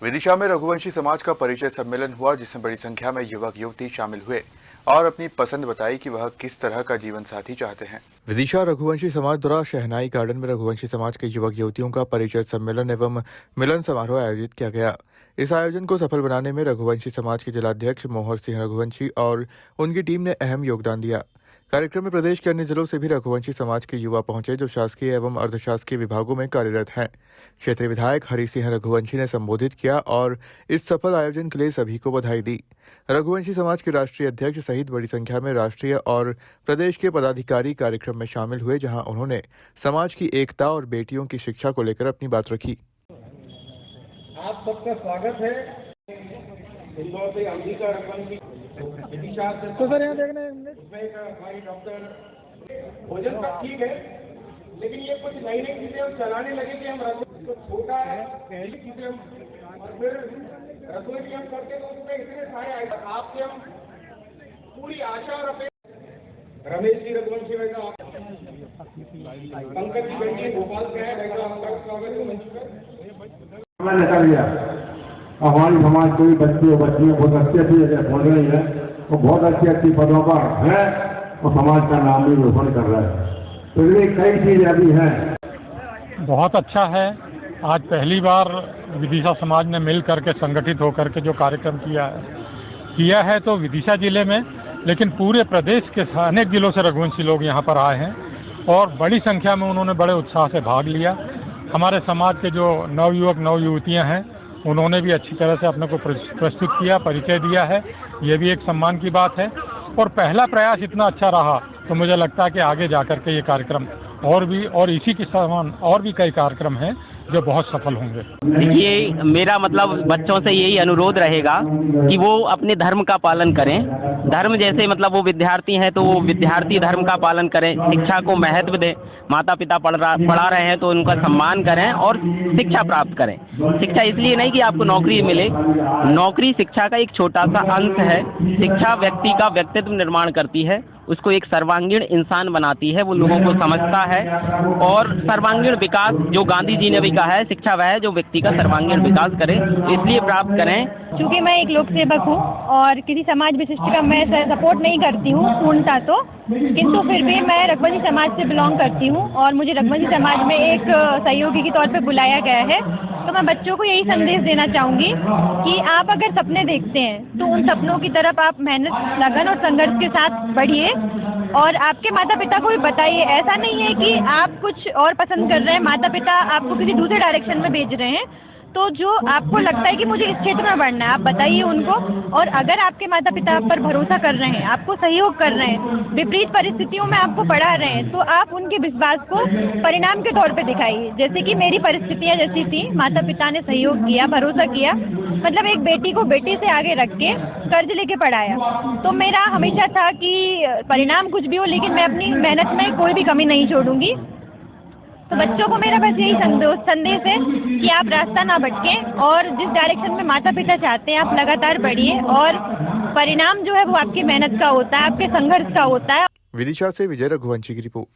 विदिशा में रघुवंशी समाज का परिचय सम्मेलन हुआ, जिसमें बड़ी संख्या में युवक युवती शामिल हुए और अपनी पसंद बताई कि वह किस तरह का जीवन साथी चाहते हैं। विदिशा रघुवंशी समाज द्वारा शहनाई गार्डन में रघुवंशी समाज के युवक युवतियों का परिचय सम्मेलन एवं मिलन समारोह आयोजित किया गया। इस आयोजन को सफल बनाने में रघुवंशी समाज के जिलाध्यक्ष मोहर सिंह रघुवंशी और उनकी टीम ने अहम योगदान दिया। कार्यक्रम में प्रदेश के अन्य जिलों से भी रघुवंशी समाज के युवा पहुंचे, जो शासकीय एवं अर्धशासकीय विभागों में कार्यरत हैं। क्षेत्रीय विधायक हरि सिंह रघुवंशी ने संबोधित किया और इस सफल आयोजन के लिए सभी को बधाई दी। रघुवंशी समाज के राष्ट्रीय अध्यक्ष सहित बड़ी संख्या में राष्ट्रीय और प्रदेश के पदाधिकारी कार्यक्रम में शामिल हुए, जहां उन्होंने समाज की एकता और बेटियों की शिक्षा को लेकर अपनी बात रखी। आप सबका स्वागत है। इंदौर से अंबिका रघुवंशी, विदिशा से तो सर यहाँ देखना भाई डॉक्टर। भोजन सब ठीक है, लेकिन ये कुछ नई नई चीजें हम चलाने लगे कि हम रसोई तो छोटा है पहली चीजें हम, और फिर रसोई भी हम करते तो उसमें इतने सारे आइटम आपसे हम पूरी आशा और अपेक्षा। रमेश जी रघुवंशी वैसा, पंकज जी बेटी भोपाल से है वैसा, आपका स्वागत है मंच पर। मैंने कर लिया। हमारी समाज कोई बच्चियों बहुत अच्छी जगह पहुँच रही है, वो बहुत अच्छी पदों पर है और समाज का नाम भी रोशन कर रहा है। तो ये कई चीजें अभी हैं। बहुत अच्छा है। आज पहली बार विदिशा समाज ने मिल करके संगठित होकर के जो कार्यक्रम किया है तो विदिशा जिले में, लेकिन पूरे प्रदेश के अनेक जिलों से रघुवंशी लोग यहाँ पर आए हैं और बड़ी संख्या में उन्होंने बड़े उत्साह से भाग लिया। हमारे समाज के जो नवयुवक नवयुवतियाँ हैं उन्होंने भी अच्छी तरह से अपने को प्रस्तुत किया, परिचय दिया है। ये भी एक सम्मान की बात है और पहला प्रयास इतना अच्छा रहा तो मुझे लगता है कि आगे जाकर के ये कार्यक्रम और इसी के समान और भी कई कार्यक्रम हैं जो बहुत सफल होंगे। देखिए, मेरा मतलब बच्चों से यही अनुरोध रहेगा कि वो अपने धर्म का पालन करें। धर्म जैसे मतलब वो विद्यार्थी हैं तो वो विद्यार्थी धर्म का पालन करें, शिक्षा को महत्व दें। माता पिता पढ़ा रहे हैं तो उनका सम्मान करें और शिक्षा प्राप्त करें। शिक्षा इसलिए नहीं कि आपको नौकरी मिले, नौकरी शिक्षा का एक छोटा सा अंश है। शिक्षा व्यक्ति का व्यक्तित्व निर्माण करती है, उसको एक सर्वांगीण इंसान बनाती है, वो लोगों को समझता है। और सर्वांगीण विकास जो गांधी जी ने भी कहा है, शिक्षा वह है जो व्यक्ति का सर्वांगीण विकास करे, इसलिए प्राप्त करें। क्योंकि मैं एक लोक सेवक हूँ और किसी समाज विशिष्ट का मैं सपोर्ट नहीं करती हूँ पूर्णतः तो, किंतु फिर भी मैं रघुवंशी समाज से बिलोंग करती हूँ और मुझे रघुवंशी समाज में एक सहयोगी के तौर पे बुलाया गया है। तो मैं बच्चों को यही संदेश देना चाहूँगी कि आप अगर सपने देखते हैं तो उन सपनों की तरफ आप मेहनत, लगन और संघर्ष के साथ बढ़िए और आपके माता पिता को भी बताइए। ऐसा नहीं है कि आप कुछ और पसंद कर रहे हैं, माता पिता आपको किसी दूसरे डायरेक्शन में भेज रहे हैं। तो जो आपको लगता है कि मुझे इस क्षेत्र में बढ़ना है, आप बताइए उनको। और अगर आपके माता पिता आप पर भरोसा कर रहे हैं, आपको सहयोग कर रहे हैं, विपरीत परिस्थितियों में आपको पढ़ा रहे हैं, तो आप उनके विश्वास को परिणाम के तौर पे दिखाइए। जैसे कि मेरी परिस्थितियाँ जैसी थी, माता पिता ने सहयोग किया, भरोसा किया, मतलब एक बेटी को बेटी से आगे रख के कर्ज लेके पढ़ाया। तो मेरा हमेशा था कि परिणाम कुछ भी हो लेकिन मैं अपनी मेहनत में कोई भी कमी नहीं छोड़ूंगी। तो बच्चों को मेरा बस यही संदेश है कि आप रास्ता ना भटकें और जिस डायरेक्शन में माता पिता चाहते हैं आप लगातार बढ़िए और परिणाम जो है वो आपकी मेहनत का होता है, आपके संघर्ष का होता है। विदिशा से विजय रघुवंशी की रिपोर्ट।